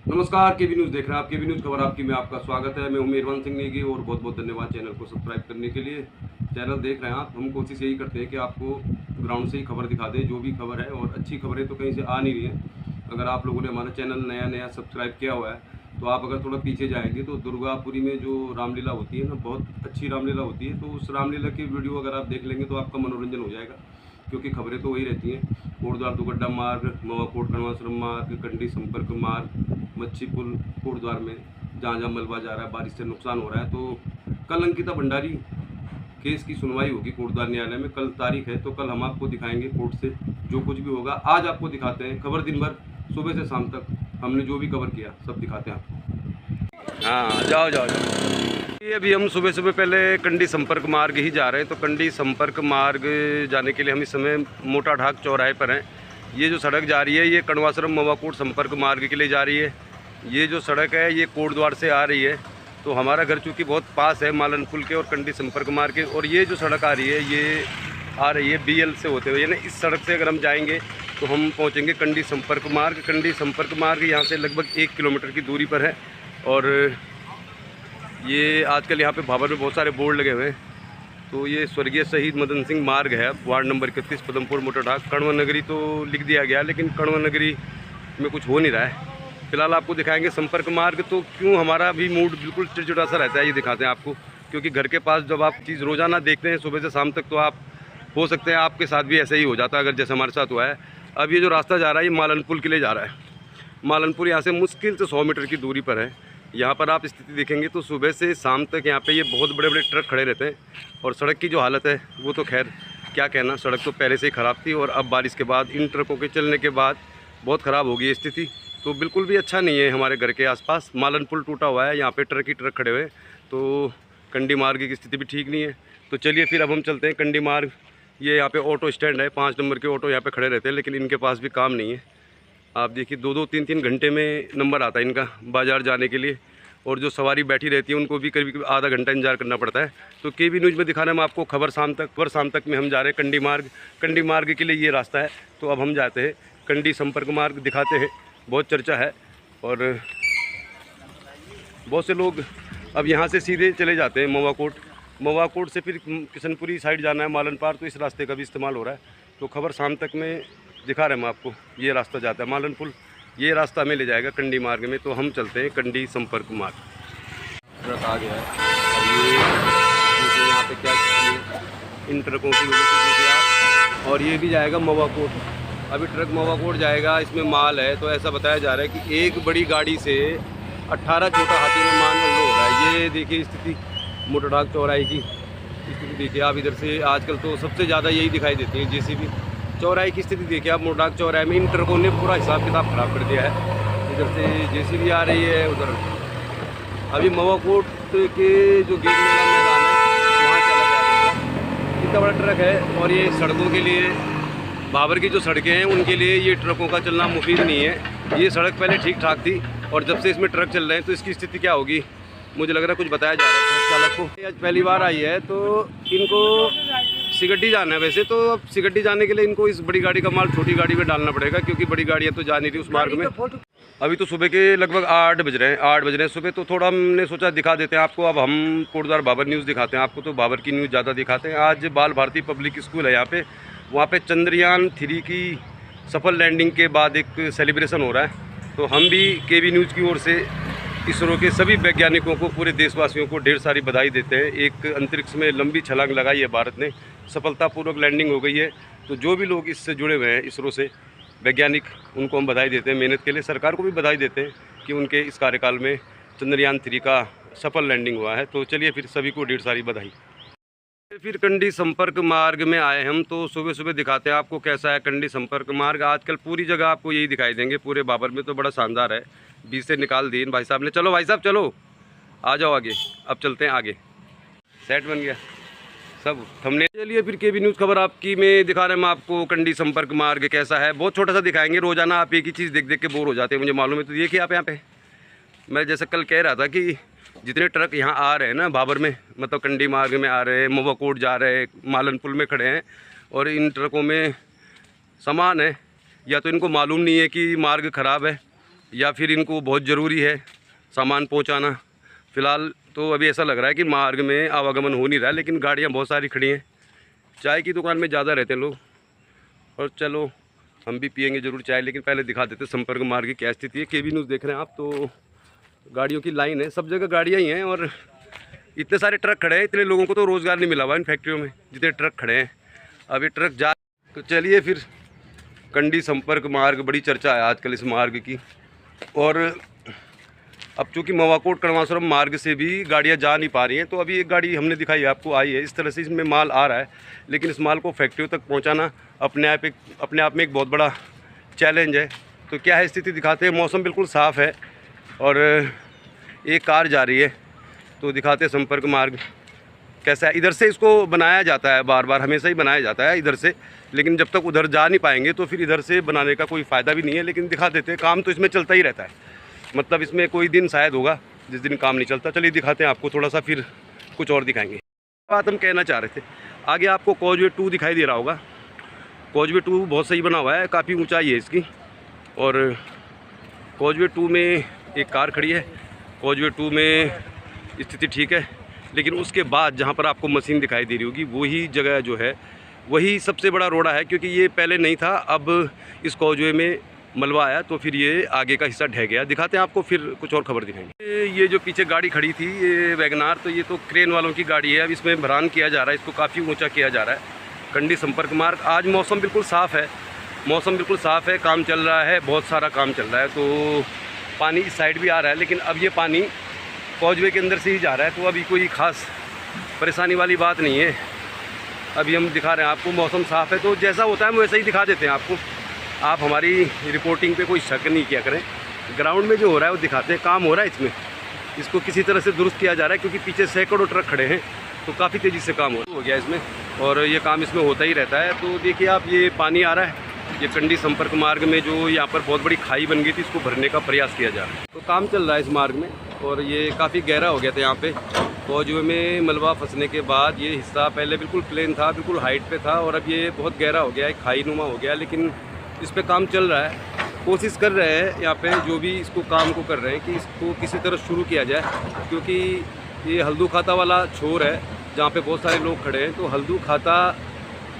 नमस्कार, केबी न्यूज़ देख रहे हैं आप। केबी न्यूज़ खबर आपकी में आपका स्वागत है। मैं मेहरबान सिंह नेगी और बहुत बहुत धन्यवाद चैनल को सब्सक्राइब करने के लिए। चैनल देख रहे हैं आप, हम कोशिश यही करते हैं कि आपको ग्राउंड से ही खबर दिखा दें, जो भी खबर है। और अच्छी खबरें तो कहीं से आ नहीं रही है। अगर आप लोगों ने हमारा चैनल नया नया सब्सक्राइब किया हुआ है तो आप अगर थोड़ा पीछे जाएंगे तो दुर्गापुरी में जो रामलीला होती है ना, बहुत अच्छी रामलीला होती है। तो उस रामलीला की वीडियो अगर आप देख लेंगे तो आपका मनोरंजन हो जाएगा, क्योंकि खबरें तो वही रहती हैं। कोटद्वार दुगड्डा मार्ग, मवाकोट कणवाश्रम मार्ग, कंडी संपर्क मार्ग, मच्छी पुल कोटद्वार में जहाँ जहाँ मलबा जा रहा है, बारिश से नुकसान हो रहा है। तो कल अंकिता भंडारी केस की सुनवाई होगी कोटद्वार न्यायालय में। कल तारीख है, तो कल हम आपको दिखाएंगे कोर्ट से जो कुछ भी होगा। आज आपको दिखाते हैं खबर, दिन भर सुबह से शाम तक हमने जो भी कवर किया सब दिखाते हैं आपको। हाँ, जाओ जाओ जाओ। ये अभी हम सुबह सुबह पहले कंडी संपर्क मार्ग ही जा रहे हैं। तो कंडी संपर्क मार्ग जाने के लिए हम इस समय मोटा ढाक चौराहे पर हैं। ये जो सड़क जा रही है ये कणवाश्रम मवाकोट संपर्क मार्ग के लिए जा रही है। ये जो सड़क है ये कोटद्वार से आ रही है। तो हमारा घर चूँकि बहुत पास है मालन पुल के और कंडी संपर्क मार्ग के। और ये जो सड़क आ रही है ये आ रही है BL से होते हुए, यानी इस सड़क से अगर हम जाएंगे तो हम पहुंचेंगे कंडी संपर्क मार्ग। कंडी संपर्क मार्ग यहाँ से लगभग 1 किलोमीटर की दूरी पर है। और ये आजकल यहाँ पे भाबर में बहुत सारे बोर्ड लगे हुए हैं। तो ये स्वर्गीय शहीद मदन सिंह मार्ग है, वार्ड नंबर 31, पदमपुर मोटाढाक। कण्व नगरी तो लिख दिया गया, लेकिन कण्व नगरी में कुछ हो नहीं रहा है। फिलहाल आपको दिखाएंगे संपर्क मार्ग। तो क्यों हमारा भी मूड बिल्कुल चिड़चिड़ा सा रहता है, ये दिखाते हैं आपको। क्योंकि घर के पास जब आप चीज़ रोज़ाना देखते हैं सुबह से शाम तक, तो आप हो सकते हैं आपके साथ भी ऐसा ही हो जाता है, अगर जैसे हमारे साथ हुआ है। अब ये जो रास्ता जा रहा है ये मालन पुल के लिए जा रहा है। मालन पुल यहाँ से मुश्किल से 100 मीटर की दूरी पर है। यहाँ पर आप स्थिति देखेंगे तो सुबह से शाम तक यहाँ पे ये बहुत बड़े बड़े ट्रक खड़े रहते हैं। और सड़क की जो हालत है वो तो खैर क्या कहना, सड़क तो पहले से ही ख़राब थी और अब बारिश के बाद इन ट्रकों के चलने के बाद बहुत ख़राब हो गई स्थिति। तो बिल्कुल भी अच्छा नहीं है हमारे घर के आसपास। मालन पुल टूटा हुआ है, यहाँ पे ट्रक ही ट्रक खड़े हुए हैं। तो कंडी मार्ग की स्थिति भी ठीक नहीं है। तो चलिए फिर अब हम चलते हैं कंडी मार्ग। ये यहाँ पे ऑटो स्टैंड है, 5 नंबर के ऑटो यहाँ पे खड़े रहते हैं, लेकिन इनके पास भी काम नहीं है। आप देखिए 2-2, 3-3 घंटे में नंबर आता है इनका बाज़ार जाने के लिए। और जो सवारी बैठी रहती है उनको भी करीब आधा घंटा इंतजार करना पड़ता है। तो केबी न्यूज़ में दिखाने में आपको खबर शाम तक में हम जा रहे हैं कंडी मार्ग। कंडी मार्ग के लिए ये रास्ता है। तो अब हम जाते हैं कंडी संपर्क मार्ग, दिखाते हैं। बहुत चर्चा है और बहुत से लोग अब यहाँ से सीधे चले जाते हैं मवाकोट से फिर किशनपुरी साइड जाना है मालन पार, तो इस रास्ते का भी इस्तेमाल हो रहा है। तो खबर शाम तक में दिखा रहे हैं हम आपको। ये रास्ता जाता है मालन पुल, ये रास्ता हमें ले जाएगा कंडी मार्ग में। तो हम चलते हैं कंडी संपर्क मार्ग। ट्रक आ गया है और ये यहाँ पे क्या इन ट्रकों की वजह से देखिए आप। और ये भी जाएगा मवाकोट। अभी ट्रक मवाकोट जाएगा, इसमें माल है। तो ऐसा बताया जा रहा है कि एक बड़ी गाड़ी से 18 छोटा हाथी में माल लो हो रहा है। ये देखिए स्थिति मोटाढाक चौराहे की स्थिति देखिए आप। इधर से आजकल तो सबसे ज़्यादा यही दिखाई देती है JCB। चौराहे की स्थिति देखिए आप, मोटाढाक चौराहे में इन ट्रकों ने पूरा हिसाब किताब ख़राब कर दिया है। इधर से JCB आ रही है, उधर अभी मवाकोट के जो गेट मेला मैदान है वहाँ चला जाएगा। इतना बड़ा ट्रक है। और ये सड़कों के लिए, भाबर की जो सड़कें हैं उनके लिए ये ट्रकों का चलना मुफीद नहीं है। ये सड़क पहले ठीक ठाक थी और जब से इसमें ट्रक चल रहे हैं तो इसकी स्थिति क्या होगी, मुझे लग रहा है कुछ बताया जा रहा है ट्रक चालक को। आज पहली बार आई है तो इनको सिगड्डी जाना है। वैसे तो अब सिगड्डी जाने के लिए इनको इस बड़ी गाड़ी का माल छोटी गाड़ी में डालना पड़ेगा, क्योंकि बड़ी गाड़ियाँ तो जा नहीं रही उस मार्ग में। अभी तो सुबह के लगभग 8 बज रहे हैं सुबह। तो थोड़ा हमने सोचा दिखा देते हैं आपको। अब हम कोटद्वार भाबर न्यूज़ दिखाते हैं आपको। तो भाबर की न्यूज़ ज़्यादा दिखाते हैं। आज बाल भारती पब्लिक स्कूल है यहाँ पे, वहाँ पे चंद्रयान 3 की सफल लैंडिंग के बाद एक सेलिब्रेशन हो रहा है। तो हम भी केबी न्यूज़ की ओर से इसरो के सभी वैज्ञानिकों को, पूरे देशवासियों को ढेर सारी बधाई देते हैं। एक अंतरिक्ष में लंबी छलांग लगाई है भारत ने, सफलतापूर्वक लैंडिंग हो गई है। तो जो भी लोग इससे जुड़े हुए हैं इसरो से, वैज्ञानिक, उनको हम बधाई देते हैं मेहनत के लिए। सरकार को भी बधाई देते हैं कि उनके इस कार्यकाल में चंद्रयान 3 का सफल लैंडिंग हुआ है। तो चलिए फिर सभी को ढेर सारी बधाई। फिर कंडी संपर्क मार्ग में आए हम। तो सुबह सुबह दिखाते हैं आपको कैसा है कंडी संपर्क मार्ग। आजकल पूरी जगह आपको यही दिखाई देंगे, पूरे भाबर में तो बड़ा शानदार है। बीच से निकाल दिए भाई साहब ने। चलो भाई साहब चलो, आ जाओ आगे। अब चलते हैं आगे। सेट बन गया सब थंबनेल। चलिए फिर केबी न्यूज़ खबर आपकी में दिखा रहे हैं हम आपको कंडी संपर्क मार्ग कैसा है। बहुत छोटा सा दिखाएंगे, रोजाना आप एक ही चीज़ देख देख के बोर हो जाते हैं, मुझे मालूम है। तो देखिए आप यहाँ पे, मैं जैसे कल कह रहा था कि जितने ट्रक यहाँ आ रहे हैं ना भाबर में, मतलब कंडी मार्ग में आ रहे हैं, मवाकोट जा रहे हैं, मालन पुल में खड़े हैं, और इन ट्रकों में सामान है, या तो इनको मालूम नहीं है कि मार्ग ख़राब है, या फिर इनको बहुत ज़रूरी है सामान पहुंचाना। फ़िलहाल तो अभी ऐसा लग रहा है कि मार्ग में आवागमन हो नहीं रहा है, लेकिन गाड़ियां बहुत सारी खड़ी हैं। चाय की दुकान में ज़्यादा रहते हैं लोग, और चलो हम भी पियेंगे ज़रूर चाय, लेकिन पहले दिखा देते संपर्क मार्ग की क्या स्थिति है। केबी न्यूज़ देख रहे हैं आप, तो गाड़ियों की लाइन है, सब जगह गाड़ियाँ ही हैं, और इतने सारे ट्रक खड़े हैं। इतने लोगों को तो रोज़गार नहीं मिला हुआ इन फैक्ट्रियों में जितने ट्रक खड़े हैं। अभी ट्रक जा, तो चलिए फिर कंडी संपर्क मार्ग, बड़ी चर्चा है आजकल इस मार्ग की। और अब चूँकि मवाकोट कड़वासुरम मार्ग से भी गाड़ियाँ जा नहीं पा रही हैं, तो अभी एक गाड़ी हमने दिखाई आपको आई है। इस तरह से इसमें माल आ रहा है, लेकिन इस माल को फैक्ट्रियों तक पहुँचाना अपने आप में एक बहुत बड़ा चैलेंज है। तो क्या है स्थिति दिखाते हैं। मौसम बिल्कुल साफ़ है और एक कार जा रही है, तो दिखाते हैं संपर्क मार्ग कैसा है। इधर से इसको बनाया जाता है, बार बार हमेशा ही बनाया जाता है इधर से, लेकिन जब तक उधर जा नहीं पाएंगे तो फिर इधर से बनाने का कोई फ़ायदा भी नहीं है। लेकिन दिखा देते हैं, काम तो इसमें चलता ही रहता है, मतलब इसमें कोई दिन शायद होगा जिस दिन काम नहीं चलता। चलिए दिखाते हैं आपको थोड़ा सा, फिर कुछ और दिखाएंगे। बात हम कहना चाह रहे थे, आगे आपको कॉजवे 2 दिखाई दे रहा होगा। कॉजवे 2 बहुत सही बना हुआ है, काफ़ी ऊंचाई है इसकी, और कॉजवे 2 में एक कार खड़ी है। कॉजवे 2 में स्थिति ठीक है, लेकिन उसके बाद जहाँ पर आपको मशीन दिखाई दे रही होगी वही जगह जो है वही सबसे बड़ा रोड़ा है, क्योंकि ये पहले नहीं था। अब इस कॉजवे में मलबा आया तो फिर ये आगे का हिस्सा ढह गया। दिखाते हैं आपको, फिर कुछ और खबर दिखाएंगे। ये जो पीछे गाड़ी खड़ी थी, ये वैगनार, तो ये तो क्रेन वालों की गाड़ी है। अब इसमें भरान किया जा रहा है, इसको काफ़ी ऊंचा किया जा रहा है। कंडी संपर्क मार्ग, आज मौसम बिल्कुल साफ़ है, मौसम बिल्कुल साफ़ है, काम चल रहा है, बहुत सारा काम चल रहा है। तो पानी इस साइड भी आ रहा है, लेकिन अब ये पानी कॉजवे के अंदर से ही जा रहा है, तो अभी कोई ख़ास परेशानी वाली बात नहीं है। अभी हम दिखा रहे हैं आपको, मौसम साफ़ है, तो जैसा होता है हम वैसा ही दिखा देते हैं आपको। आप हमारी रिपोर्टिंग पे कोई शक नहीं किया करें। ग्राउंड में जो हो रहा है वो दिखाते हैं। काम हो रहा है इसमें, इसको किसी तरह से दुरुस्त किया जा रहा है, क्योंकि पीछे सैकड़ों ट्रक खड़े हैं, तो काफ़ी तेज़ी से काम हो गया इसमें, और ये काम इसमें होता ही रहता है। तो देखिए आप, ये पानी आ रहा है, ये कंडी संपर्क मार्ग में जो यहाँ पर बहुत बड़ी खाई बन गई थी, इसको भरने का प्रयास किया जा रहा है। तो काम चल रहा है इस मार्ग में, और ये काफ़ी गहरा हो गया था यहाँ पे। कॉजवे में मलबा फंसने के बाद ये हिस्सा पहले बिल्कुल प्लेन था, बिल्कुल हाइट पे था, और अब ये बहुत गहरा हो गया है, खाई नुमा हो गया। लेकिन इस पे काम चल रहा है, कोशिश कर रहे हैं यहाँ पे जो भी इसको काम को कर रहे हैं कि इसको किसी तरह शुरू किया जाए, क्योंकि ये हल्दू खाता वाला छोर है जहाँ पे बहुत सारे लोग खड़े हैं। तो हल्दू खाता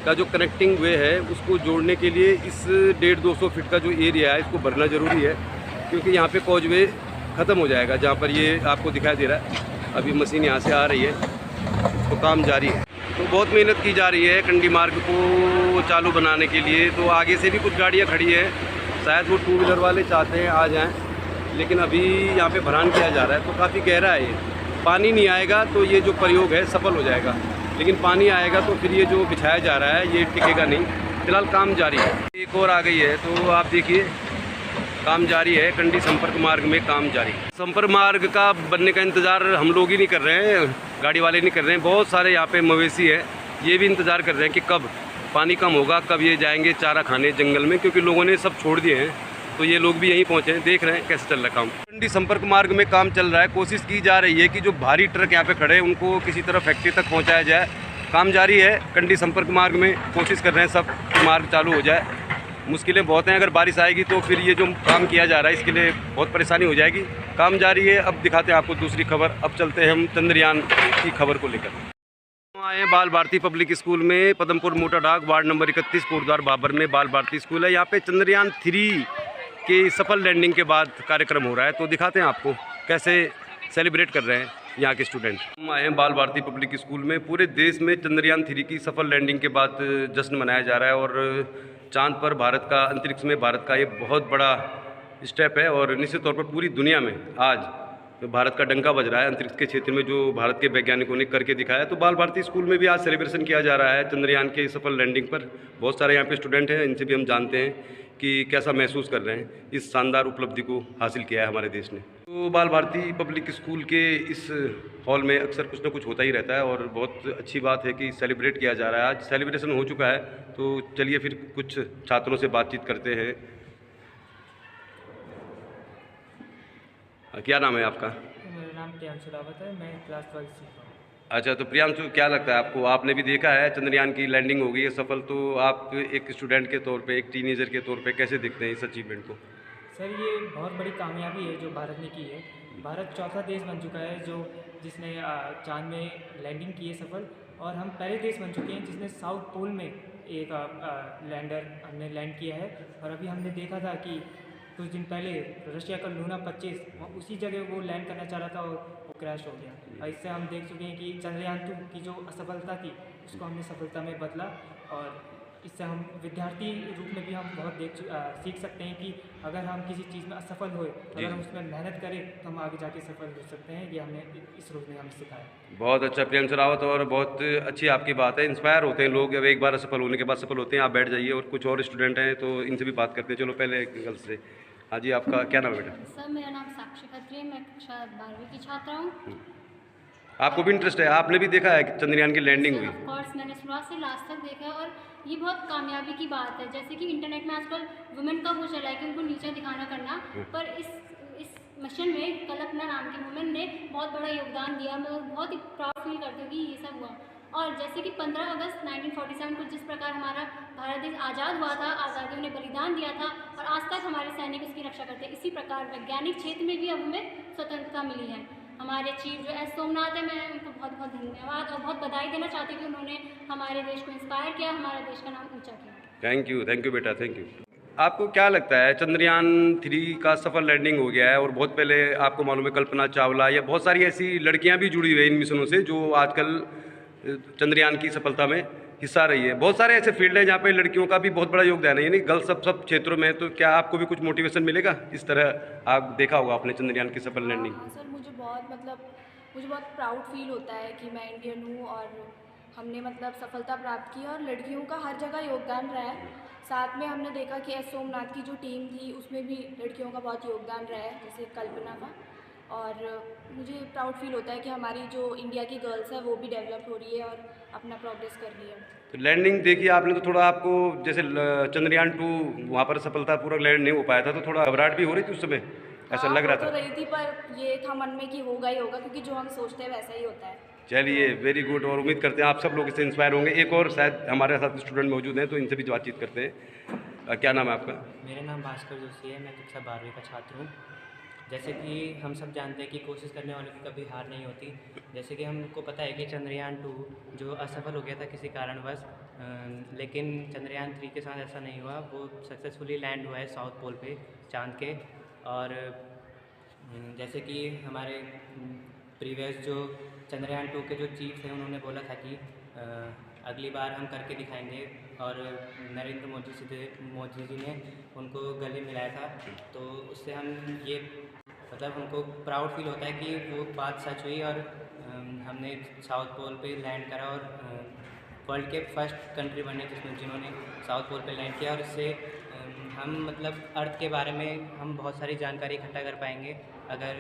का जो कनेक्टिंग वे है उसको जोड़ने के लिए इस 150-200 फीट का जो एरिया है, इसको भरना ज़रूरी है, क्योंकि यहाँ पे कॉजवे ख़त्म हो जाएगा जहाँ पर ये आपको दिखाई दे रहा है। अभी मशीन यहाँ से आ रही है, तो काम जारी है। तो बहुत मेहनत की जा रही है कंडी मार्ग को चालू बनाने के लिए। तो आगे से भी कुछ गाड़ियाँ खड़ी हैं, शायद वो 2 व्हीलर वाले चाहते हैं आ जाएं, लेकिन अभी यहाँ पे भरान किया जा रहा है, तो काफ़ी गहरा है ये। पानी नहीं आएगा तो ये जो प्रयोग है सफल हो जाएगा, लेकिन पानी आएगा तो फिर ये जो बिछाया जा रहा है ये टिकेगा नहीं। फिलहाल काम जारी है। एक और आ गई है, तो आप देखिए काम जारी है, कंडी संपर्क मार्ग में काम जारी है। संपर्क मार्ग का बनने का इंतज़ार हम लोग ही नहीं कर रहे हैं, गाड़ी वाले नहीं कर रहे हैं, बहुत सारे यहाँ पे मवेशी है, ये भी इंतज़ार कर रहे हैं कि कब पानी कम होगा, कब ये जाएंगे चारा खाने जंगल में, क्योंकि लोगों ने सब छोड़ दिए हैं। तो ये लोग भी यहीं पहुँचे हैं, देख रहे हैं कैसे चल रहा है काम। कंडी संपर्क मार्ग में काम चल रहा है, कोशिश की जा रही है कि जो भारी ट्रक यहाँ पे खड़े हैं उनको किसी तरह फैक्ट्री तक पहुँचाया जाए। काम जारी है कंडी संपर्क मार्ग में, कोशिश कर रहे हैं सब कि मार्ग चालू हो जाए। मुश्किलें बहुत हैं, अगर बारिश आएगी तो फिर ये जो काम किया जा रहा है इसके लिए बहुत परेशानी हो जाएगी। काम जारी है। अब दिखाते हैं आपको दूसरी खबर। अब चलते हैं हम चंद्रयान की खबर को लेकर। आए बाल भारती पब्लिक स्कूल में, पदमपुर मोटा डाक, वार्ड नंबर 31, कोटद्वार बाबर में बाल भारती स्कूल है। यहाँ पे चंद्रयान 3 के सफल लैंडिंग के बाद कार्यक्रम हो रहा है, तो दिखाते हैं आपको कैसे सेलिब्रेट कर रहे हैं यहाँ के स्टूडेंट। हम आए हैं बाल भारती पब्लिक स्कूल में। पूरे देश में चंद्रयान 3 की सफल लैंडिंग के बाद जश्न मनाया जा रहा है, और चांद पर भारत का, अंतरिक्ष में भारत का ये बहुत बड़ा स्टेप है। और निश्चित तौर पर पूरी दुनिया में आज भारत का डंका बज रहा है अंतरिक्ष के क्षेत्र में, जो भारत के वैज्ञानिकों ने करके दिखाया। तो बाल भारती स्कूल में भी आज सेलिब्रेशन किया जा रहा है चंद्रयान के सफल लैंडिंग पर। बहुत सारे यहाँ पे स्टूडेंट हैं, इनसे भी हम जानते हैं कि कैसा महसूस कर रहे हैं, इस शानदार उपलब्धि को हासिल किया है हमारे देश ने। तो बाल भारती पब्लिक स्कूल के इस हॉल में अक्सर कुछ ना कुछ होता ही रहता है, और बहुत अच्छी बात है कि सेलिब्रेट किया जा रहा है। आज सेलिब्रेशन हो चुका है, तो चलिए फिर कुछ छात्रों से बातचीत करते हैं। क्या नाम है आपका? मेरा नाम प्रियांशु रावत है, मैं क्लास 12 सीख रहा हूँ। अच्छा, तो प्रियांशु क्या लगता है आपको? आपने भी देखा है चंद्रयान की लैंडिंग हो गई है सफल, तो आप एक स्टूडेंट के तौर पे, एक टीनेजर के तौर पे कैसे देखते हैं इस अचीवमेंट को? सर ये बहुत बड़ी कामयाबी है जो भारत ने की है। भारत चौथा देश बन चुका है जिसने चांद में लैंडिंग की है सफल, और हम पहले देश बन चुके हैं जिसने साउथ पोल में एक लैंडर हमने लैंड किया है। और अभी हमने देखा था कि कुछ दिन पहले रशिया का लूना 25 उसी जगह वो लैंड करना चाह रहा था और वो क्रैश हो गया। और इससे हम देख चुके हैं कि चंद्रयान 2 की जो असफलता थी उसको हमने सफलता में बदला। और इससे हम विद्यार्थी रूप में भी हम बहुत सीख सकते हैं कि अगर हम किसी चीज़ में असफल हुए, अगर हम उसमें मेहनत करें तो हम आगे जाके सफल हो सकते हैं। ये हमने इस रूप में हमें सिखाया। बहुत अच्छा प्रियंश रावत, और बहुत अच्छी आपकी बात है। इंस्पायर होते हैं लोग, अब एक बार असफल होने के बाद सफल होते हैं। आप बैठ जाइए, और कुछ और स्टूडेंट हैं तो इनसे भी बात करते हैं। चलो पहले गर्ल्स से। हाँ जी, आपका क्या नाम है बेटा? सर मेरा नाम साक्षी खत्री है, मैं कक्षा 12वीं की छात्रा हूँ। आपको भी इंटरेस्ट है? आपने भी देखा है कि चंद्रयान की लैंडिंग हुई? ऑफ कोर्स मैंने शुरुआत से लास्ट तक देखा है, और ये बहुत कामयाबी की बात है। जैसे कि इंटरनेट में आजकल वुमेन का वो चला है कि उनको नीचे दिखाना करना, पर इस मिशन में कल्पना नाम की वुमेन ने बहुत बड़ा योगदान दिया। मैं बहुत ही प्राउड फील करती हूँ कि ये सब हुआ। और जैसे कि 15 अगस्त 1947 को जिस प्रकार हमारा भारत देश आज़ाद हुआ था, आज़ादियों ने बलिदान दिया था, और आज तक हमारे सैनिक उसकी रक्षा करते हैं, इसी प्रकार वैज्ञानिक क्षेत्र में भी अब हमें स्वतंत्रता मिली है। हमारे चीफ जो एस सोमनाथ है, मैं उनको बहुत बहुत धन्यवाद और बहुत बधाई देना चाहती हूँ कि उन्होंने हमारे देश को इंस्पायर किया, हमारे देश का नाम ऊँचा किया। थैंक यू बेटा, थैंक यू। आपको क्या लगता है, चंद्रयान 3 का सफल लैंडिंग हो गया है, और बहुत पहले आपको मालूम है कल्पना चावला या बहुत सारी ऐसी लड़कियां भी जुड़ी हुई हैं इन मिशनों से, जो आजकल चंद्रयान की सफलता में हिस्सा रही है। बहुत सारे ऐसे फील्ड हैं जहाँ पे लड़कियों का भी बहुत बड़ा योगदान है, यानी गर्ल्स सब क्षेत्रों में। तो क्या आपको भी कुछ मोटिवेशन मिलेगा इस तरह? आप देखा होगा आपने चंद्रयान की सफल लैंडिंग। हाँ सर, मुझे बहुत प्राउड फील होता है कि मैं इंडियन हूँ, और हमने सफलता प्राप्त की, और लड़कियों का हर जगह योगदान रहा है। साथ में हमने देखा कि एस सोमनाथ की जो टीम थी उसमें भी लड़कियों का बहुत योगदान रहा है, जैसे कल्पना का। और मुझे प्राउड फील होता है कि हमारी जो इंडिया की गर्ल्स है वो भी डेवलप हो रही है और अपना प्रोग्रेस कर रही है। तो लैंडिंग देखिए आपने, तो थोड़ा आपको जैसे चंद्रयान 2 वहाँ पर सफलतापूर्वक लैंड नहीं हो पाया था, तो थोड़ा घबराहट भी हो रही थी उस समय, ऐसा लग रहा था? तो रही थी, पर ये था मन में कि होगा ही होगा, क्योंकि जो हम सोचते हैं वैसा ही होता है। चलिए, वेरी गुड। और उम्मीद करते हैं आप सब लोग इससे इंस्पायर होंगे। एक और शायद हमारे साथ स्टूडेंट मौजूद हैं, तो इनसे भी बातचीत करते हैं। क्या नाम है आपका? मेरा नाम भास्कर जोशी है, मैं कक्षा 12वीं का छात्र हूँ। जैसे कि हम सब जानते हैं कि कोशिश करने वालों की कभी हार नहीं होती। जैसे कि हमको पता है कि चंद्रयान 2 जो असफल हो गया था किसी कारणवश, लेकिन चंद्रयान 3 के साथ ऐसा नहीं हुआ। वो सक्सेसफुली लैंड हुआ है साउथ पोल पे, चांद के। और जैसे कि हमारे प्रीवियस जो चंद्रयान 2 के जो चीफ थे, उन्होंने बोला था कि अगली बार हम करके दिखाएंगे, और नरेंद्र मोदी जी ने उनको गले मिलाया था। तो उससे हम ये हमको प्राउड फील होता है कि वो बात सच हुई, और हमने साउथ पोल पे लैंड करा, और वर्ल्ड के फर्स्ट कंट्री बने जिन्होंने साउथ पोल पे लैंड किया। और इससे हम अर्थ के बारे में हम बहुत सारी जानकारी इकट्ठा कर पाएंगे, अगर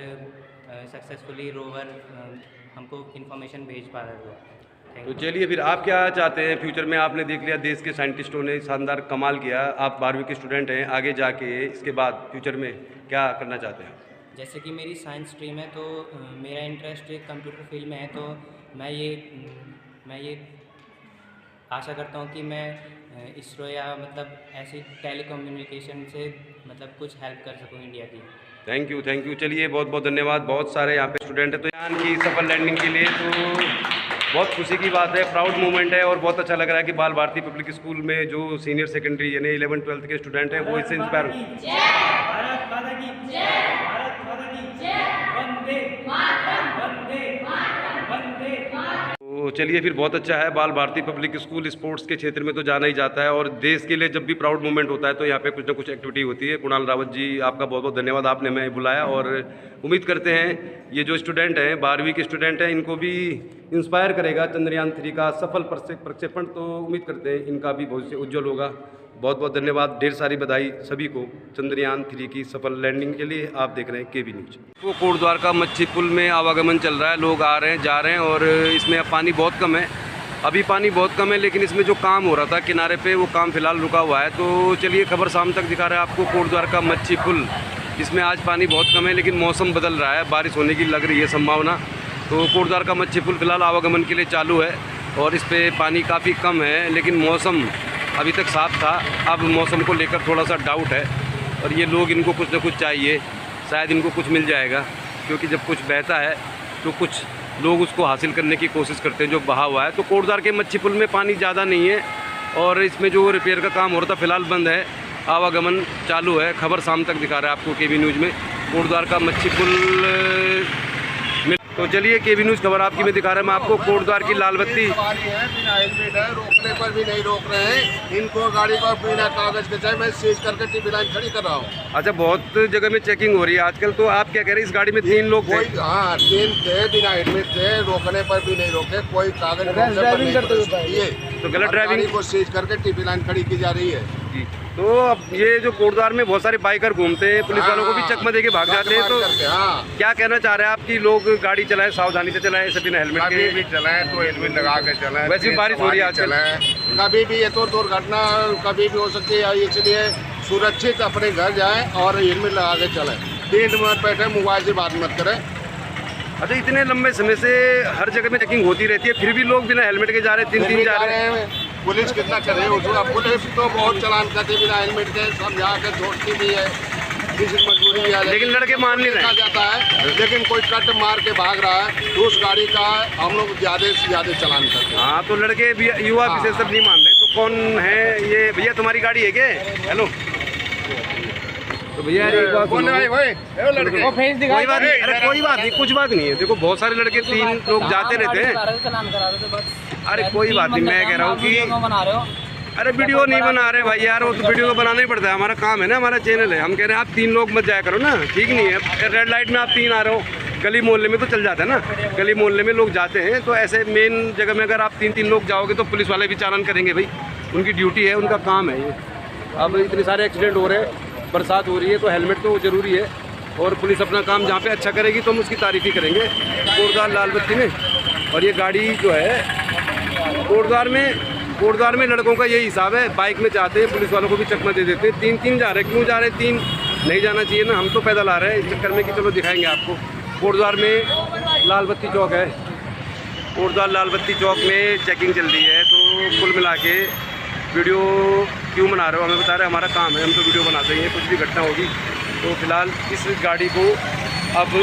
सक्सेसफुली रोवर हमको इन्फॉर्मेशन भेज पा रहा है। तो चलिए, फिर आप क्या चाहते हैं फ्यूचर में? आपने देख लिया देश के साइंटिस्टों ने शानदार कमाल किया, आप 12वीं के स्टूडेंट हैं, आगे जाके इसके बाद फ्यूचर में क्या करना चाहते हैं? जैसे कि मेरी साइंस स्ट्रीम है, तो मेरा इंटरेस्ट कंप्यूटर फील्ड में है, तो मैं ये आशा करता हूँ कि मैं इसरो या ऐसी टेलीकम्युनिकेशन से कुछ हेल्प कर सकूँ इंडिया की। Thank you. चलिए, बहुत बहुत धन्यवाद। बहुत सारे यहाँ पे स्टूडेंट हैं, तो यहाँ की सफल लैंडिंग के लिए तो बहुत खुशी की बात है, प्राउड मोमेंट है, और बहुत अच्छा लग रहा है कि बाल भारती पब्लिक स्कूल में जो सीनियर सेकेंडरी यानी 11th-12th के स्टूडेंट हैं वो इससे इंस्पायर तो चलिए, फिर बहुत अच्छा है। बाल भारती पब्लिक स्कूल स्पोर्ट्स के क्षेत्र में तो जाना ही जाता है, और देश के लिए जब भी प्राउड मोमेंट होता है तो यहाँ पे कुछ ना कुछ एक्टिविटी होती है। कुणाल रावत जी, आपका बहुत बहुत धन्यवाद, आपने हमें बुलाया। और उम्मीद करते हैं ये जो स्टूडेंट हैं, 12वीं के स्टूडेंट हैं, इनको भी इंस्पायर करेगा चंद्रयान 3 का सफल प्रक्षेपण। तो उम्मीद करते हैं इनका भी भविष्य उज्ज्वल होगा। बहुत बहुत धन्यवाद, ढेर सारी बधाई सभी को चंद्रयान 3 की सफल लैंडिंग के लिए। आप देख रहे हैं केबी न्यूज। तो कोटद्वारका मच्छी पुल में आवागमन चल रहा है, लोग आ रहे हैं जा रहे हैं, और इसमें अब पानी बहुत कम है। अभी पानी बहुत कम है, लेकिन इसमें जो काम हो रहा था किनारे पे, वो काम फिलहाल रुका हुआ है। तो चलिए, खबर शाम तक दिखा रहे हैं आपको। कोटद्वारका मच्छी पुल, इसमें आज पानी बहुत कम है, लेकिन मौसम बदल रहा है, बारिश होने की लग रही है संभावना। तो कोटद्वारका मच्छी पुल फिलहाल आवागमन के लिए चालू है, और इस पर पानी काफ़ी कम है, लेकिन मौसम अभी तक साफ था। अब मौसम को लेकर थोड़ा सा डाउट है, और ये लोग, इनको कुछ ना कुछ चाहिए, शायद इनको कुछ मिल जाएगा, क्योंकि जब कुछ बहता है तो कुछ लोग उसको हासिल करने की कोशिश करते हैं जो बहा हुआ है। तो कोटद्वार के मच्छी पुल में पानी ज़्यादा नहीं है और इसमें जो रिपेयर का काम हो रहा था फ़िलहाल बंद है, आवागमन चालू है। खबर शाम तक दिखा रहा है आपको केबी न्यूज़ में कोटद्वार का मच्छी पुल में। तो चलिए केबी न्यूज़ खबर आपकी में दिखा रहा है मैं आपको कोटद्वार की लाल बत्ती। बिना हेलमेट है, रोकने पर भी नहीं रोक रहे हैं इनको, गाड़ी को बिना कागज के चाहे मैं सीज करके टीवी लाइन खड़ी कर रहा हूँ। अच्छा, बहुत जगह में चेकिंग हो रही है आजकल, तो आप क्या कह रहे हैं? इस गाड़ी में 3 लोग थे। हाँ 3 थे, बिना हेलमेट थे, रोकने पर भी नहीं रोके, कोई कागज तो गलत ड्राइविंग को सीज करके टीवी लाइन खड़ी की जा रही है जी। तो अब ये जो कोटद्वार में बहुत सारे बाइकर घूमते हैं, पुलिस वालों को भी चकमा देके भाग जाते हैं, तो क्या कहना चाह रहे हैं आप कि लोग गाड़ी चलाएं, सावधानी से चलाएं, सभी हेलमेट के भी चलाएं तो हेलमेट लगा के चलाएं। वैसे भी बारिश हो रही है आजकल, कभी भी ये तो दुर्घटना कभी भी हो सकती है, इसलिए सुरक्षित अपने घर जाएं और हेलमेट लगा के चलें। 3 मिनट बैठे मोबाइल से बात मत करें। अच्छा, इतने लंबे समय से हर जगह में चेकिंग होती रहती है, फिर भी लोग बिना हेलमेट के जा रहे हैं, 3 जा रहे हैं। पुलिस कितना करे उसका, पुलिस तो बहुत चलान करते बिना हेलमेट के, समझा के छोड़ती भी है, किसी मजबूरी भी है, लेकिन लड़के मान नहीं रहे जाता है। लेकिन कोई कट मार के भाग रहा है तो उस गाड़ी का हम लोग ज़्यादा से ज़्यादा चलान करते हैं। हाँ, तो लड़के भी, युवा विशेष सब नहीं मान रहे। तो कौन है ये? भैया तुम्हारी गाड़ी है क्या? हेलो, तो भैया एक बात कोई बात नहीं, अरे कोई बात नहीं, कुछ बात नहीं है। देखो बहुत सारे लड़के, 3 लोग जाते रहते हैं। अरे कोई बात नहीं, मैं कह रहा हूँ कि अरे वीडियो नहीं बना रहे भाई यार, वो तो वीडियो को बनाना ही पड़ता है, हमारा काम है ना, हमारा चैनल है। हम कह रहे हैं आप 3 लोग मत जाया करो ना, ठीक नहीं है। रेड लाइट में आप 3 आ रहे हो, गली मोहल्ले में तो चल जाता है ना, गली मोहल्ले में लोग जाते हैं। तो ऐसे मेन जगह में अगर आप 3 लोग जाओगे तो पुलिस वाले भी चालान करेंगे भाई, उनकी ड्यूटी है, उनका काम है ये। अब इतने सारे एक्सीडेंट हो रहे हैं, बरसात हो रही है, तो हेलमेट तो ज़रूरी है, और पुलिस अपना काम जहाँ पे अच्छा करेगी तो हम उसकी तारीफ़ ही करेंगे। कोटद्वार लाल बत्ती में, और ये गाड़ी जो है कोटद्वार में लड़कों का यही हिसाब है, बाइक में जाते हैं, पुलिस वालों को भी चकमा दे देते हैं। 3 जा रहे हैं, क्यों जा रहे हैं? 3 नहीं जाना चाहिए ना, हम तो पैदल आ रहे हैं इस चक्कर में कि चलो दिखाएंगे आपको। कोटद्वार में लाल बत्ती चौक है, कोटद्वार लाल बत्ती चौक में चेकिंग चल रही है। तो कुल मिला के वीडियो क्यों बना रहे हो? हमें बता रहे हैं हमारा काम है, हम तो वीडियो बनाते ही हैं, कुछ भी घटना होगी तो फिलहाल इस गाड़ी को अब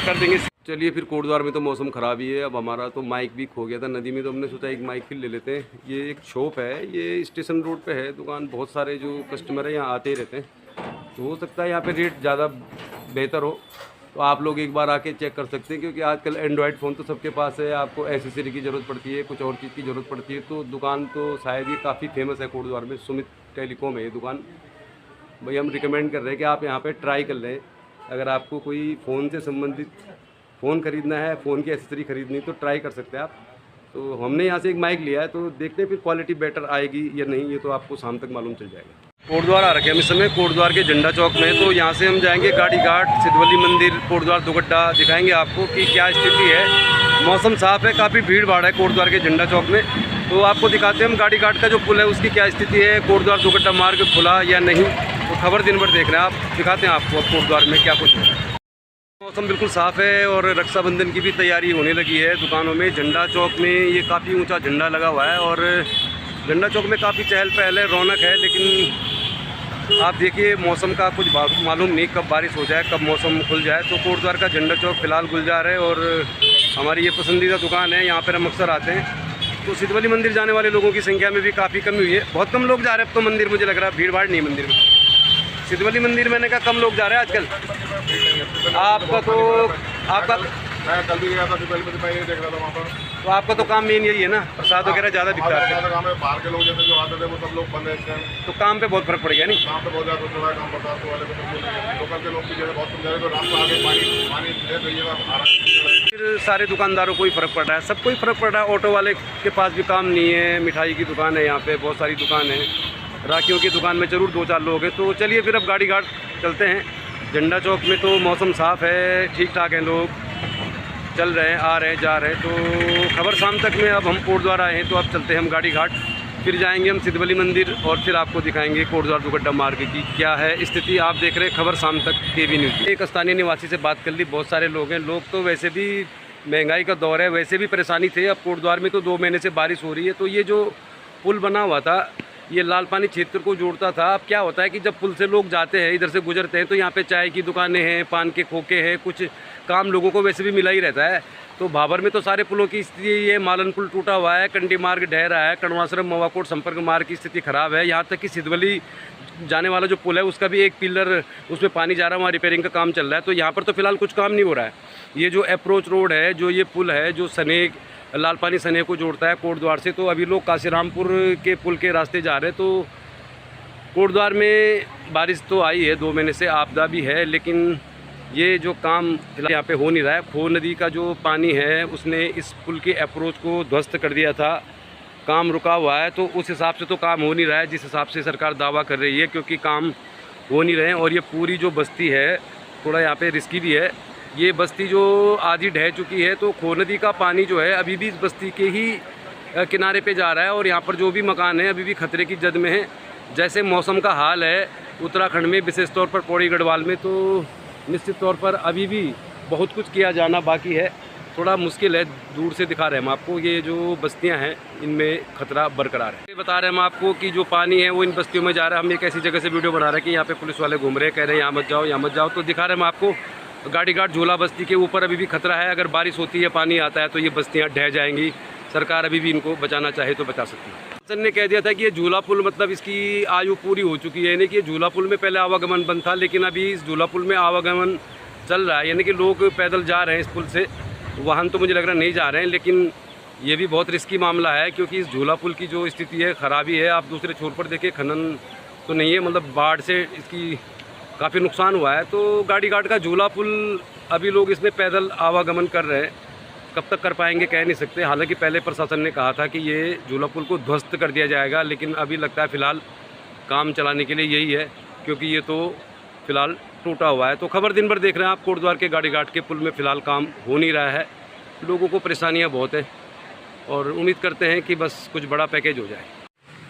कर देंगे। चलिए, फिर कोटद्वार में तो मौसम ख़राब ही है। अब हमारा तो माइक भी खो गया था नदी में, तो हमने सोचा एक माइक फिर ले लेते हैं। ये एक शॉप है, ये स्टेशन रोड पे है दुकान, बहुत सारे जो कस्टमर है यहाँ आते ही रहते हैं, तो हो सकता है यहाँ पे रेट ज़्यादा बेहतर हो, तो आप लोग एक बार आके चेक कर सकते हैं। क्योंकि आजकल एंड्रॉयड फ़ोन तो सबके पास है, आपको एसेसरी की ज़रूरत पड़ती है, कुछ और चीज़ की ज़रूरत पड़ती है, तो दुकान तो शायद ये काफ़ी फेमस है कोटद्वार में, सुमित टेलीकॉम है ये दुकान। भाई हम रिकमेंड कर रहे हैं कि आप यहाँ पे ट्राई कर लें। अगर आपको कोई फ़ोन से संबंधित फ़ोन ख़रीदना है, फ़ोन की एसेसरी ख़रीदनी, तो ट्राई कर सकते हैं आप। तो हमने यहाँ से एक माइक लिया है, तो देखते हैं फिर क्वालिटी बेटर आएगी या नहीं, ये तो आपको शाम तक मालूम चल जाएगा। कोटद्वार आ रखे हैं हम इस समय, कोटद्वार के झंडा चौक में। तो यहाँ से हम जाएंगे गाड़ी घाट, सिद्धवली मंदिर, कोटद्वार दुगड्डा, दिखाएंगे आपको कि क्या स्थिति है। मौसम साफ़ है, काफ़ी भीड़ भाड़ है कोटद्वार के झंडा चौक में, तो आपको दिखाते हैं हम गाड़ी घाट का जो पुल है उसकी क्या स्थिति है, कोटद्वार दुगड्डा मार्ग खुला या नहीं। तो खबर दिन भर देख रहे हैं आप, दिखाते हैं आपको अब कोटद्वार में क्या कुछ है। मौसम बिल्कुल साफ़ है और रक्षाबंधन की भी तैयारी होने लगी है दुकानों में। झंडा चौक में ये काफ़ी ऊंचा झंडा लगा हुआ है और झंडा चौक में काफ़ी चहल पहल है, रौनक है। लेकिन आप देखिए मौसम का कुछ मालूम नहीं, कब बारिश हो जाए, कब मौसम खुल जाए। तो कोटद्वार का झंडा चौक फ़िलहाल गुलजार है और हमारी ये पसंदीदा दुकान है, यहाँ पर हम अक्सर आते हैं। तो सिद्धवली मंदिर जाने वाले लोगों की संख्या में भी काफ़ी कमी हुई है, बहुत कम लोग जा रहे हैं अब तो मंदिर, मुझे लग रहा है भीड़ भाड़ नहीं है मंदिर में। सिद्धवली मंदिर मैंने कहा कम लोग जा रहे हैं आजकल। आपका तो मैं कल भी गया था, मैं ये देख रहा था वहाँ पर। तो आपका तो काम मेन यही है ना, प्रसाद वगैरह ज़्यादा बिकता है। बाहर के लोग जैसे जो आते थे वो सब लोग बंद है, तो काम पे बहुत फर्क पड़ गया नहीं? काम पे बहुत ज़्यादा जो है काम पड़ता है, वाले को लोकल के लोग की जगह बहुत समझा रहे, तो रास्ता आगे पानी दे रही। फिर सारे दुकानदारों को ही फ़र्क पड़ रहा है, सबको ही फ़र्क पड़ रहा है। ऑटो वाले के पास भी काम नहीं है, मिठाई की दुकान है, यहाँ पे बहुत सारी दुकान है, राखियों की दुकान में ज़रूर 2-4 लोग हैं। तो चलिए फिर अब गाड़ी घाट चलते हैं। झंडा चौक में तो मौसम साफ़ है, ठीक ठाक है, लोग चल रहे हैं, आ रहे हैं, जा रहे हैं। तो खबर शाम तक में अब हम कोटद्वार आए हैं, तो अब चलते हैं हम गाड़ी घाट, फिर जाएंगे हम सिद्धवली मंदिर और फिर आपको दिखाएंगे कोटद्वार दुगड्डा मार्ग की क्या है स्थिति। आप देख रहे हैं खबर शाम तक केबी न्यूज़। एक स्थानीय निवासी से बात कर ली, बहुत सारे लोग हैं। लोग तो वैसे भी महंगाई का दौर है, वैसे भी परेशानी थे, अब कोटद्वार में तो 2 महीने से बारिश हो रही है। तो ये जो पुल बना हुआ था ये लाल पानी क्षेत्र को जोड़ता था। अब क्या होता है कि जब पुल से लोग जाते हैं, इधर से गुजरते हैं, तो यहाँ पे चाय की दुकानें हैं, पान के खोखे हैं, कुछ काम लोगों को वैसे भी मिला ही रहता है। तो भाबर में तो सारे पुलों की स्थिति ये मालन पुल टूटा हुआ है, कंडी मार्ग ढह रहा है, कड़वासरम मवाकोट संपर्क मार्ग की स्थिति ख़राब है। यहाँ तक कि सिद्धवली जाने वाला जो पुल है उसका भी एक पिलर उसमें पानी जा रहा है, वहाँ रिपेयरिंग का काम चल रहा है। तो यहाँ पर तो फिलहाल कुछ काम नहीं हो रहा है। ये जो अप्रोच रोड है, जो ये पुल है जो सनेक लाल पानी सनेक को जोड़ता है कोटद्वार से, तो अभी लोग काशीरामपुर के पुल के रास्ते जा रहे हैं। तो कोटद्वार में बारिश तो आई है 2 महीने से, आपदा भी है, लेकिन ये जो काम फिलहाल यहाँ पे हो नहीं रहा है। खो नदी का जो पानी है उसने इस पुल के अप्रोच को ध्वस्त कर दिया था, काम रुका हुआ है। तो उस हिसाब से तो काम हो नहीं रहा है जिस हिसाब से सरकार दावा कर रही है, क्योंकि काम हो नहीं रहे हैं। और ये पूरी जो बस्ती है थोड़ा यहाँ पे रिस्की भी है। ये बस्ती जो आधी ढह चुकी है, तो खो नदी का पानी जो है अभी भी इस बस्ती के ही किनारे पे जा रहा है और यहाँ पर जो भी मकान है अभी भी खतरे की जद में है। जैसे मौसम का हाल है उत्तराखंड में, विशेष तौर पर पौड़ी गढ़वाल में, तो निश्चित तौर पर अभी भी बहुत कुछ किया जाना बाकी है, थोड़ा मुश्किल है। दूर से दिखा रहे हैं हम आपको, ये जो बस्तियां हैं इनमें खतरा बरकरार है। बता रहे हैं हम आपको कि जो पानी है वो इन बस्तियों में जा रहा है। हम एक ऐसी जगह से वीडियो बना रहे हैं कि यहाँ पे पुलिस वाले घूम रहे हैं, कह रहे हैं यहाँ मत जाओ, यहाँ मत जाओ। तो दिखा रहे हैं हम आपको गाड़ी घाट झूला बस्ती के ऊपर अभी भी खतरा है। अगर बारिश होती है, पानी आता है, तो ये बस्तियाँ ढह जाएंगी। सरकार अभी भी इनको बचाना चाहे तो बचा सकती है। शासन ने कह दिया था कि ये झूला पुल मतलब इसकी आयु पूरी हो चुकी है, यानी कि झूला पुल में पहले आवागमन बंद था, लेकिन अभी इस झूला पुल में आवागमन चल रहा है, यानी कि लोग पैदल जा रहे हैं इस पुल से। वाहन तो मुझे लग रहा नहीं जा रहे हैं, लेकिन ये भी बहुत रिस्की मामला है, क्योंकि इस झूला पुल की जो स्थिति है ख़राबी है। आप दूसरे छोर पर देखिए, खनन तो नहीं है, मतलब बाढ़ से इसकी काफ़ी नुकसान हुआ है। तो गाड़ी घाट का झूला पुल अभी लोग इसमें पैदल आवागमन कर रहे हैं, कब तक कर पाएंगे कह नहीं सकते। हालांकि पहले प्रशासन ने कहा था कि ये झूला पुल को ध्वस्त कर दिया जाएगा, लेकिन अभी लगता है फ़िलहाल काम चलाने के लिए यही है, क्योंकि ये तो फ़िलहाल टूटा हुआ है। तो खबर दिन भर देख रहे हैं आप, कोटद्वार के गाड़ी घाट के पुल में फ़िलहाल काम हो नहीं रहा है, लोगों को परेशानियाँ बहुत है और उम्मीद करते हैं कि बस कुछ बड़ा पैकेज हो जाए।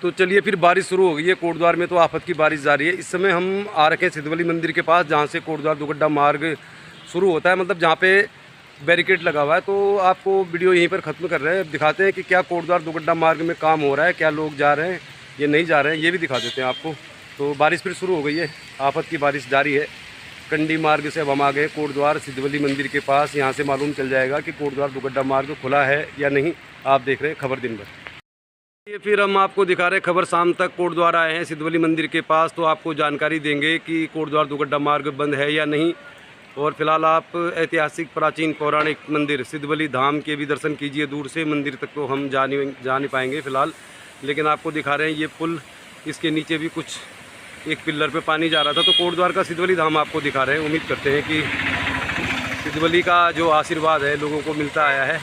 तो चलिए, फिर बारिश शुरू हो गई है कोटद्वार में, तो आफत की बारिश जारी है। इस समय हम आ रखे हैं सिद्धवली मंदिर के पास, जहाँ से कोटद्वार दुगड्डा मार्ग शुरू होता है, मतलब जहाँ पे बैरिकेड लगा हुआ है। तो आपको वीडियो यहीं पर ख़त्म कर रहे हैं, दिखाते हैं कि क्या कोटद्वार दुगड्डा मार्ग में काम हो रहा है, क्या लोग जा रहे हैं ये नहीं जा रहे हैं, ये भी दिखा देते हैं आपको। तो बारिश फिर शुरू हो गई है, आफत की बारिश जारी है। कंडी मार्ग से अब हम आ गए कोटद्वार सिद्धवली मंदिर के पास। यहाँ से मालूम चल जाएगा कि कोटद्वार दुगड्डा मार्ग खुला है या नहीं। आप देख रहे हैं खबर दिन भर। ये फिर हम आपको दिखा रहे हैं खबर शाम तक। कोटद्वार आए हैं सिद्धवली मंदिर के पास, तो आपको जानकारी देंगे कि कोटद्वार दुगड्डा मार्ग बंद है या नहीं। और फिलहाल आप ऐतिहासिक प्राचीन पौराणिक मंदिर सिद्धवली धाम के भी दर्शन कीजिए। दूर से मंदिर तक तो हम जा नहीं पाएंगे फ़िलहाल, लेकिन आपको दिखा रहे हैं ये पुल, इसके नीचे भी कुछ एक पिलर पे पानी जा रहा था। तो कोटद्वार का सिद्धवली धाम आपको दिखा रहे हैं। उम्मीद करते हैं कि सिद्धवली का जो आशीर्वाद है लोगों को मिलता आया है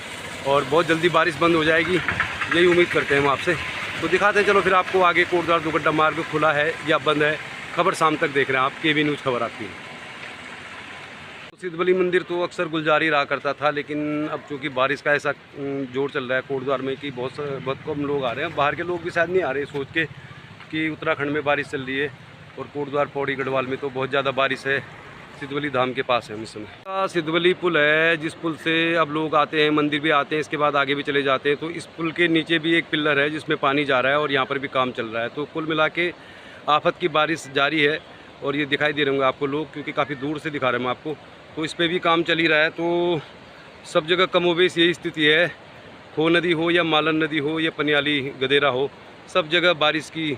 और बहुत जल्दी बारिश बंद हो जाएगी, यही उम्मीद करते हैं हम आपसे। तो दिखाते हैं चलो फिर आपको आगे कोटद्वार दुगड्डा मार्ग खुला है या बंद है। खबर शाम तक देख रहे हैं आप, केवी न्यूज़ खबर आपकी। सिद्धवली मंदिर तो अक्सर गुलजारी रहा करता था, लेकिन अब चूँकि बारिश का ऐसा जोर चल रहा है कोटद्वार में कि बहुत कम लोग आ रहे हैं। बाहर के लोग भी शायद नहीं आ रहे, सोच के कि उत्तराखंड में बारिश चल रही है और कोटद्वार पौड़ी गढ़वाल में तो बहुत ज़्यादा बारिश है। सिद्धवली धाम के पास है हम इस समय। सिद्धवली पुल है, जिस पुल से अब लोग आते हैं, मंदिर भी आते हैं, इसके बाद आगे भी चले जाते हैं। तो इस पुल के नीचे भी एक पिलर है जिसमें पानी जा रहा है और यहाँ पर भी काम चल रहा है। तो कुल मिला के आफत की बारिश जारी है और ये दिखाई दे रहे होंगे आपको लोग, क्योंकि काफ़ी दूर से दिखा रहे हैं हम आपको। तो इस पर भी काम चल ही रहा है। तो सब जगह कमोबेश यही स्थिति है, खो नदी हो या मालन नदी हो या पनियाली गदेरा हो, सब जगह बारिश की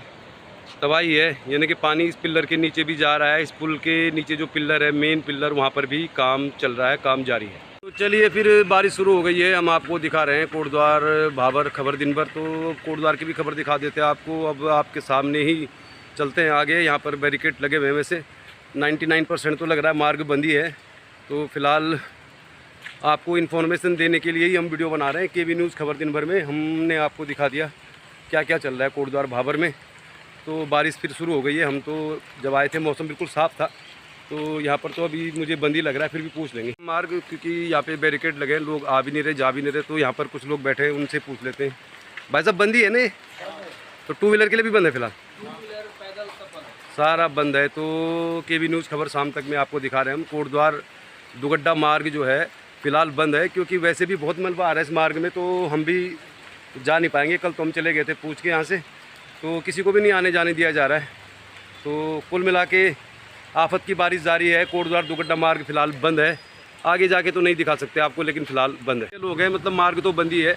तबाही है। यानी कि पानी इस पिलर के नीचे भी जा रहा है। इस पुल के नीचे जो पिलर है, मेन पिलर, वहाँ पर भी काम चल रहा है, काम जारी है। तो चलिए, फिर बारिश शुरू हो गई है, हम आपको दिखा रहे हैं कोटद्वार भाबर खबर दिन भर। तो कोटद्वार की भी खबर दिखा देते हैं आपको। अब आपके सामने ही चलते हैं आगे। यहाँ पर बैरिकेड लगे हुए हैं, वैसे 99% तो लग रहा है मार्ग बंद ही है। तो फिलहाल आपको इन्फॉर्मेशन देने के लिए ही हम वीडियो बना रहे हैं। केवी न्यूज़ खबर दिन भर में हमने आपको दिखा दिया क्या क्या चल रहा है कोटद्वार भाबर में। तो बारिश फिर शुरू हो गई है। हम तो जब आए थे मौसम बिल्कुल साफ़ था, तो यहाँ पर तो अभी मुझे बंद ही लग रहा है, फिर भी पूछ लेंगे मार्ग, क्योंकि यहाँ पे बैरिकेड लगे हैं, लोग आ भी नहीं रहे जा भी नहीं रहे। तो यहाँ पर कुछ लोग बैठे हैं, उनसे पूछ लेते हैं। भाई साहब, बंद ही है ना? तो टू व्हीलर के लिए भी बंद है फिलहाल? सारा बंद है। तो केवी न्यूज़ खबर शाम तक में आपको दिखा रहे हैं हम। कोटद्वार दुगड्डा मार्ग जो है फ़िलहाल बंद है, क्योंकि वैसे भी बहुत मलबा आ रहा है इस मार्ग में, तो हम भी जा नहीं पाएंगे। कल तो हम चले गए थे पूछ के यहाँ से, तो किसी को भी नहीं आने जाने दिया जा रहा है। तो कुल मिला के आफत की बारिश जारी है। कोटद्वार दुगड्डा मार्ग फ़िलहाल बंद है, आगे जाके तो नहीं दिखा सकते आपको, लेकिन फ़िलहाल बंद है। लोग हैं, मतलब मार्ग तो बंद ही है।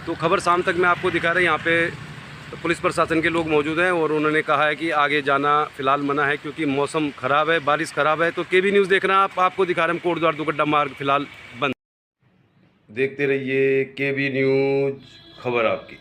तो खबर शाम तक मैं आपको दिखा रहा हूँ। यहाँ पे पुलिस प्रशासन के लोग मौजूद हैं और उन्होंने कहा है कि आगे जाना फ़िलहाल मना है, क्योंकि मौसम ख़राब है, बारिश ख़राब है। तो केबी न्यूज़ देखना आपको दिखा रहे हैं कोटद्वार दुगड्डा मार्ग फ़िलहाल बंद। देखते रहिए केबी न्यूज़, खबर आपकी।